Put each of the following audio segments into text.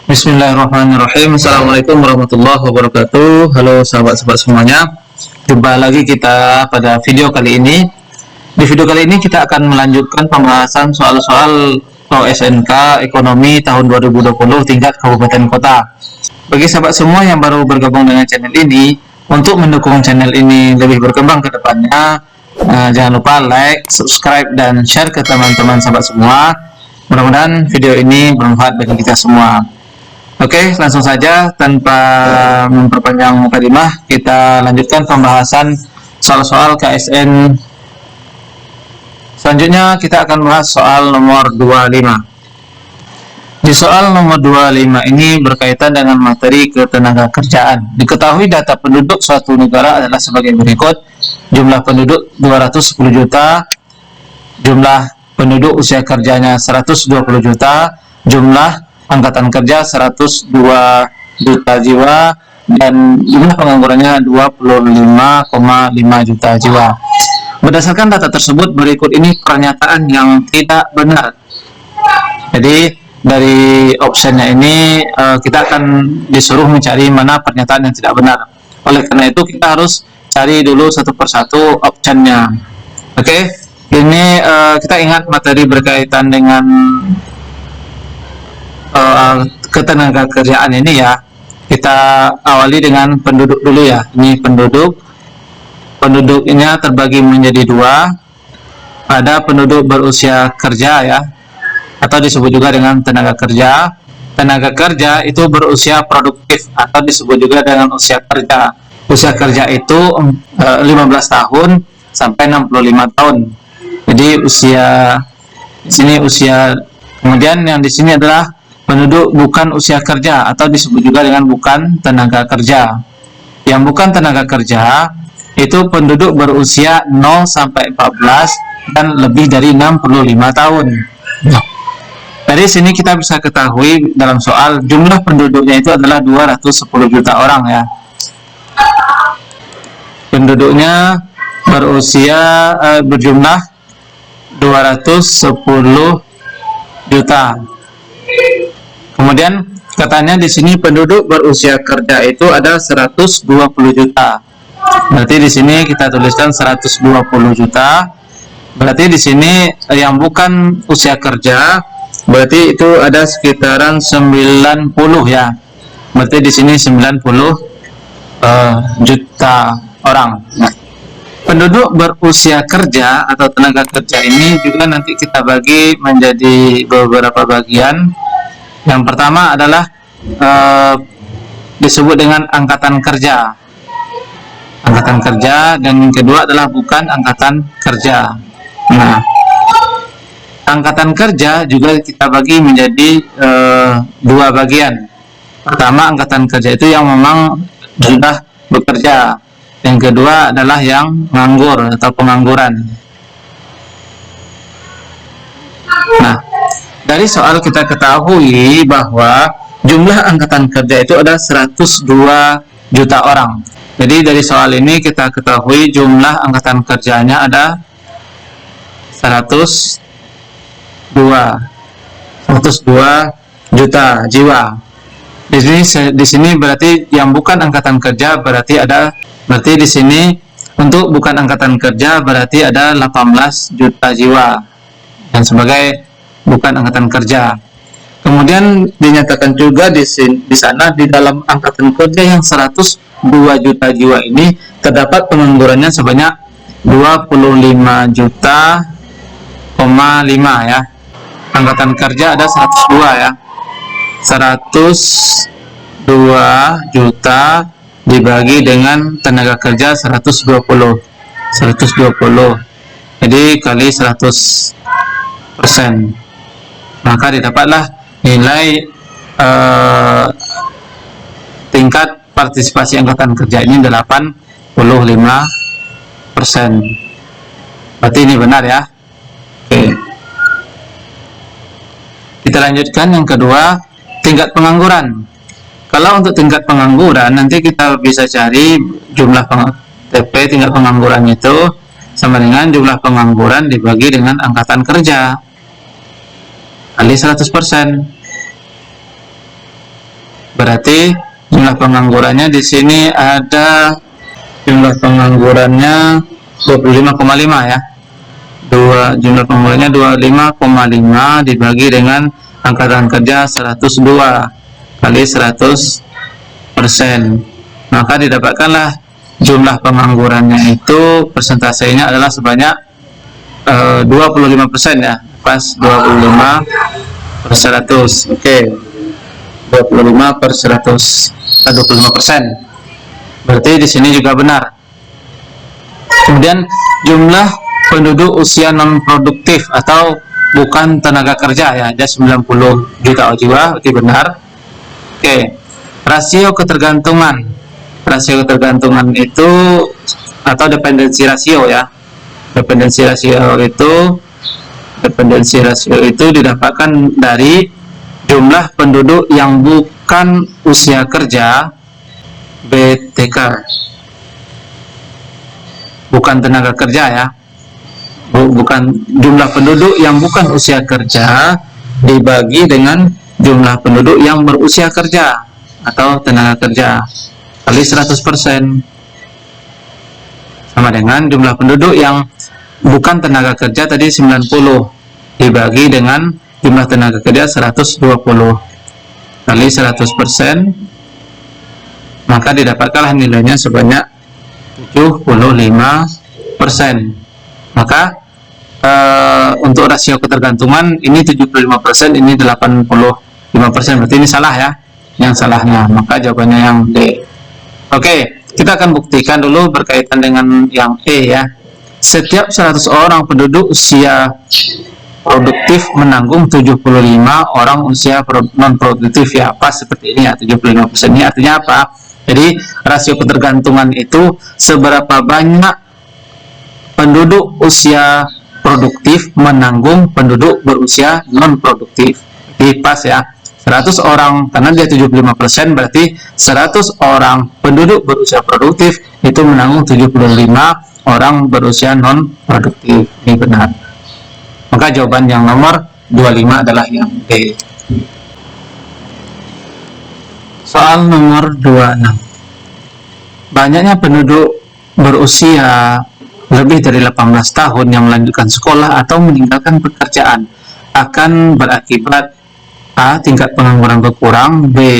Bismillahirrahmanirrahim. Assalamualaikum warahmatullahi wabarakatuh. Halo sahabat-sahabat semuanya. Jumpa lagi kita pada video kali ini. Di video kali ini kita akan melanjutkan pembahasan soal-soal OSNK Ekonomi tahun 2020 tingkat kabupaten kota. Bagi sahabat semua yang baru bergabung dengan channel ini, untuk mendukung channel ini lebih berkembang ke depannya, jangan lupa like, subscribe, dan share ke teman-teman sahabat semua. Mudah-mudahan video ini bermanfaat bagi kita semua. Oke, langsung saja tanpa memperpanjang mukadimah, kita lanjutkan pembahasan soal-soal KSN. Selanjutnya kita akan bahas soal nomor 25. Di soal nomor 25 ini berkaitan dengan materi ketenagakerjaan. Diketahui data penduduk suatu negara adalah sebagai berikut: jumlah penduduk 210 juta, jumlah penduduk usia kerjanya 120 juta, jumlah angkatan kerja 102 juta jiwa, dan jumlah penganggurannya 25,5 juta jiwa. Berdasarkan data tersebut, berikut ini pernyataan yang tidak benar. Jadi dari optionnya ini kita akan disuruh mencari mana pernyataan yang tidak benar. Oleh karena itu kita harus cari dulu satu persatu optionnya. Oke, ini kita ingat materi berkaitan dengan ketenagakerjaan ini ya. Kita awali dengan penduduk dulu ya. Ini penduduknya terbagi menjadi dua. Ada penduduk berusia kerja ya, atau disebut juga dengan tenaga kerja. Tenaga kerja itu berusia produktif atau disebut juga dengan usia kerja. Usia kerja itu 15 tahun sampai 65 tahun. Jadi usia di sini usia. Kemudian yang di sini adalah penduduk bukan usia kerja atau disebut juga dengan bukan tenaga kerja. Yang bukan tenaga kerja itu penduduk berusia 0 sampai 14 dan lebih dari 65 tahun. Dari sini kita bisa ketahui dalam soal jumlah penduduknya itu adalah 210 juta orang ya. Penduduknya berusia berjumlah 210 juta. Kemudian katanya di sini penduduk berusia kerja itu ada 120 juta. Berarti di sini kita tuliskan 120 juta. Berarti di sini yang bukan usia kerja, berarti itu ada sekitaran 90 ya. Berarti di sini 90 juta orang. Nah, penduduk berusia kerja atau tenaga kerja ini juga nanti kita bagi menjadi beberapa bagian. Yang pertama adalah disebut dengan angkatan kerja. Angkatan kerja, dan yang kedua adalah bukan angkatan kerja. Nah, angkatan kerja juga kita bagi menjadi dua bagian. Pertama, angkatan kerja itu yang memang sudah bekerja. Yang kedua adalah yang nganggur atau pengangguran. Nah, dari soal kita ketahui bahwa jumlah angkatan kerja itu ada 102 juta orang. Jadi dari soal ini kita ketahui jumlah angkatan kerjanya ada 102 juta jiwa. Di sini berarti yang bukan angkatan kerja berarti di sini untuk bukan angkatan kerja berarti ada 18 juta jiwa dan sebagai bukan angkatan kerja. Kemudian dinyatakan juga di sana di dalam angkatan kerja yang 102 juta jiwa ini terdapat penganggurannya sebanyak 25 juta, 5 ya. Angkatan kerja ada 102 ya. 102 juta dibagi dengan tenaga kerja 120. Jadi kali 100%. Maka didapatlah nilai tingkat partisipasi angkatan kerja ini 85%. Berarti ini benar ya. Oke. Kita lanjutkan yang kedua, tingkat pengangguran. Kalau untuk tingkat pengangguran nanti kita bisa cari jumlah tingkat pengangguran itu sama dengan jumlah pengangguran dibagi dengan angkatan kerja kali 100%. berarti jumlah penganggurannya di sini ada jumlah penganggurannya 25,5 ya. Jumlah penganggurannya 25,5 dibagi dengan angkatan kerja 102 kali 100%, maka didapatkanlah jumlah penganggurannya itu persentasenya adalah sebanyak 25% ya, pas 25 per 100. Oke, 25 per 100 25%. Berarti di sini juga benar. Kemudian jumlah penduduk usia non produktif atau bukan tenaga kerja ya, ada 90 juta jiwa, oke benar. Oke, rasio ketergantungan. Rasio ketergantungan itu atau dependensi rasio ya. Dependensi rasio itu didapatkan dari jumlah penduduk yang bukan usia kerja BTK, bukan tenaga kerja ya, bukan jumlah penduduk yang bukan usia kerja dibagi dengan jumlah penduduk yang berusia kerja atau tenaga kerja kali 100%, sama dengan jumlah penduduk yang bukan tenaga kerja tadi 90 dibagi dengan jumlah tenaga kerja 120 kali 100%, maka didapatkanlah nilainya sebanyak 75%. Maka untuk rasio ketergantungan ini 75%, ini 85%, berarti ini salah ya, yang salahnya, maka jawabannya yang D. Oke, kita akan buktikan dulu berkaitan dengan yang E ya. Setiap 100 orang penduduk usia produktif menanggung 75 orang usia non produktif ya, pas seperti ini ya, 75%. Ini artinya apa? Jadi rasio ketergantungan itu seberapa banyak penduduk usia produktif menanggung penduduk berusia non produktif. Jadi pas ya, 100 orang karena dia 75%, berarti 100 orang penduduk berusia produktif itu menanggung 75 orang berusia non produktif. Ini benar. Maka jawaban yang nomor 25 adalah yang D. Soal nomor 26. Banyaknya penduduk berusia lebih dari 18 tahun yang melanjutkan sekolah atau meninggalkan pekerjaan akan berakibat A. Tingkat pengangguran berkurang, B.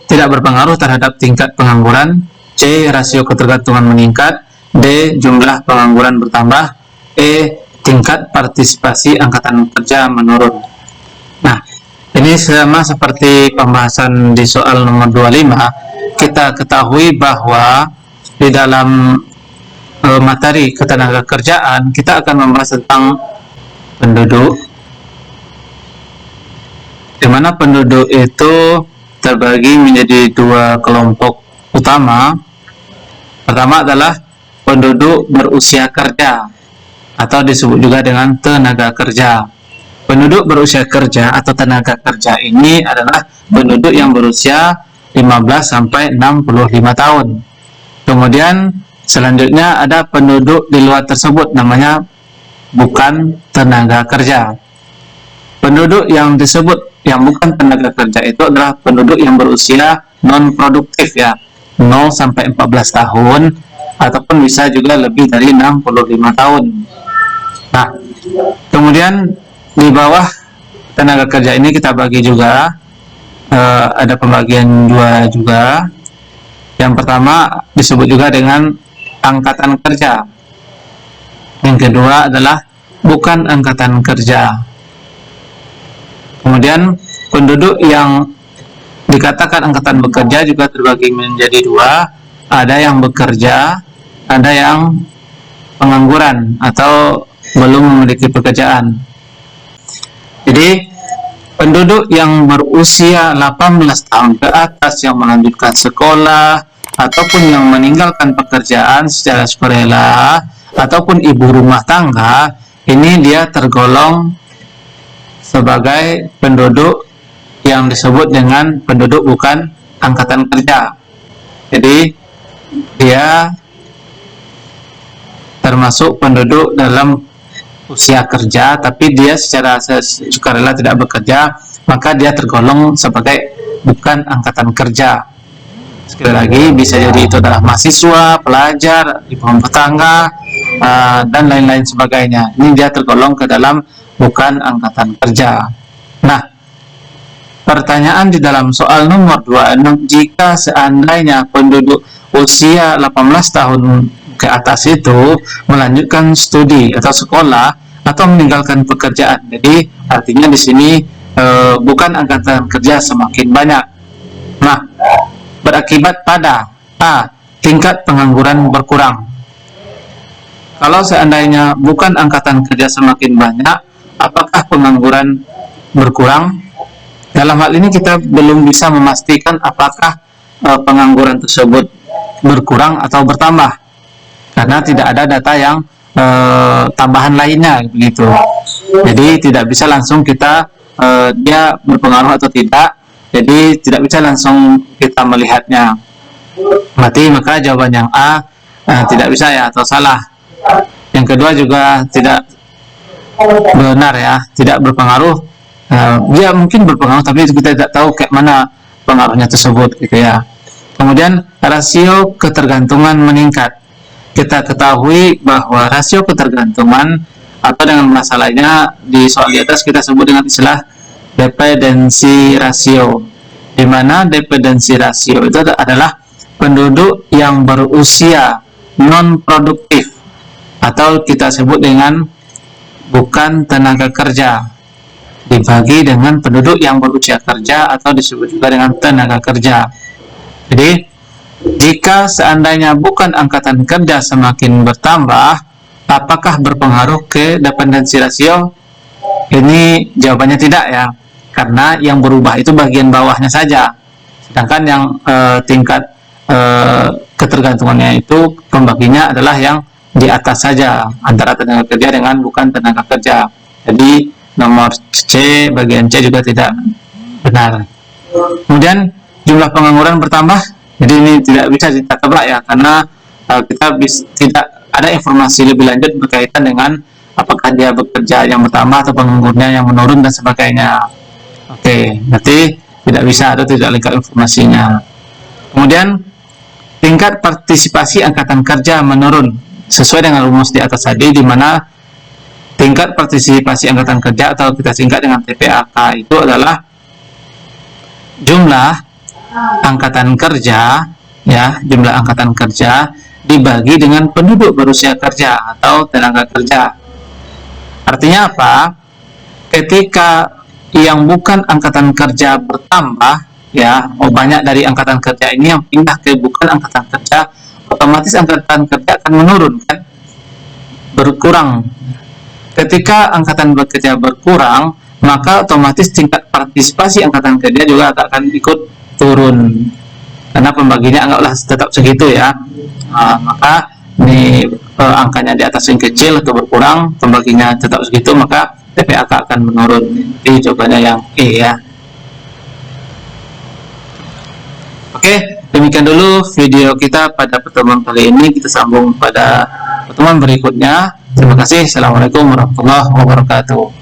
Tidak berpengaruh terhadap tingkat pengangguran, C. Rasio ketergantungan meningkat, D. Jumlah pengangguran bertambah, E. Tingkat partisipasi angkatan kerja menurun. Nah, ini sama seperti pembahasan di soal nomor 25. Kita ketahui bahwa di dalam materi ketenaga kerjaan kita akan membahas tentang penduduk, di mana penduduk itu terbagi menjadi dua kelompok utama. Pertama adalah penduduk berusia kerja atau disebut juga dengan tenaga kerja. Penduduk berusia kerja atau tenaga kerja ini adalah penduduk yang berusia 15 sampai 65 tahun. Kemudian selanjutnya ada penduduk di luar tersebut, namanya bukan tenaga kerja. Penduduk yang disebut yang bukan tenaga kerja itu adalah penduduk yang berusia non produktif ya, 0 sampai 14 tahun ataupun bisa juga lebih dari 65 tahun. Nah, kemudian di bawah tenaga kerja ini kita bagi juga, ada pembagian dua juga. Yang pertama disebut juga dengan angkatan kerja. Yang kedua adalah bukan angkatan kerja. Kemudian penduduk yang dikatakan angkatan bekerja juga terbagi menjadi dua. Ada yang bekerja, ada yang pengangguran atau belum memiliki pekerjaan. Jadi penduduk yang berusia 18 tahun ke atas yang melanjutkan sekolah ataupun yang meninggalkan pekerjaan secara sukarela ataupun ibu rumah tangga, ini dia tergolong sebagai penduduk yang disebut dengan penduduk bukan angkatan kerja. Jadi dia termasuk penduduk dalam usia kerja, tapi dia secara sukarela tidak bekerja, maka dia tergolong sebagai bukan angkatan kerja. Sekali lagi, bisa jadi itu adalah mahasiswa, pelajar, ibu rumah tangga, dan lain-lain sebagainya. Ini dia tergolong ke dalam bukan angkatan kerja. Nah, pertanyaan di dalam soal nomor 2, jika seandainya penduduk usia 18 tahun ke atas itu melanjutkan studi atau sekolah atau meninggalkan pekerjaan. Jadi artinya di sini bukan angkatan kerja semakin banyak. Nah, berakibat pada A. Tingkat pengangguran berkurang. Kalau seandainya bukan angkatan kerja semakin banyak, apakah pengangguran berkurang? Dalam hal ini kita belum bisa memastikan apakah pengangguran tersebut berkurang atau bertambah, karena tidak ada data yang tambahan lainnya begitu. Jadi tidak bisa langsung kita dia berpengaruh atau tidak. Jadi tidak bisa langsung kita melihatnya. Maka jawaban yang A tidak bisa ya, atau salah. Yang kedua juga tidak benar ya, tidak berpengaruh. Dia mungkin berpengaruh tapi kita tidak tahu kayak mana pengaruhnya tersebut gitu ya. Kemudian rasio ketergantungan meningkat. Kita ketahui bahwa rasio ketergantungan atau dengan masalahnya di soal di atas kita sebut dengan istilah dependensi rasio, di mana dependensi rasio itu adalah penduduk yang berusia non produktif atau kita sebut dengan bukan tenaga kerja dibagi dengan penduduk yang berusia kerja atau disebut juga dengan tenaga kerja. Jadi jika seandainya bukan angkatan kerja semakin bertambah, apakah berpengaruh ke dependensi rasio? Ini jawabannya tidak ya, karena yang berubah itu bagian bawahnya saja, sedangkan yang tingkat ketergantungannya itu pembaginya adalah yang di atas saja, antara tenaga kerja dengan bukan tenaga kerja. Jadi nomor C, bagian C juga tidak benar. Kemudian jumlah pengangguran bertambah, jadi ini tidak bisa kita tebak ya, karena kita tidak ada informasi lebih lanjut berkaitan dengan apakah dia bekerja yang bertambah atau penganggurnya yang menurun dan sebagainya. Oke, berarti tidak bisa atau tidak lengkap informasinya. Kemudian tingkat partisipasi angkatan kerja menurun sesuai dengan rumus di atas tadi, di mana tingkat partisipasi angkatan kerja atau kita singkat dengan TPAK itu adalah jumlah angkatan kerja ya, jumlah angkatan kerja dibagi dengan penduduk berusia kerja atau tenaga kerja. Artinya apa? Ketika yang bukan angkatan kerja bertambah ya, banyak dari angkatan kerja ini yang pindah ke bukan angkatan kerja, otomatis angkatan kerja akan menurun kan? Berkurang. Ketika angkatan bekerja berkurang, maka otomatis tingkat partisipasi angkatan kerja juga akan ikut turun, karena pembaginya anggaplah tetap segitu ya. Maka ini angkanya di atas yang kecil atau berkurang, pembaginya tetap segitu, maka TPAK akan menurun. Jadi jawabannya yang E ya. Oke, demikian dulu video kita pada pertemuan kali ini. Kita sambung pada pertemuan berikutnya. Terima kasih. Assalamualaikum warahmatullahi wabarakatuh.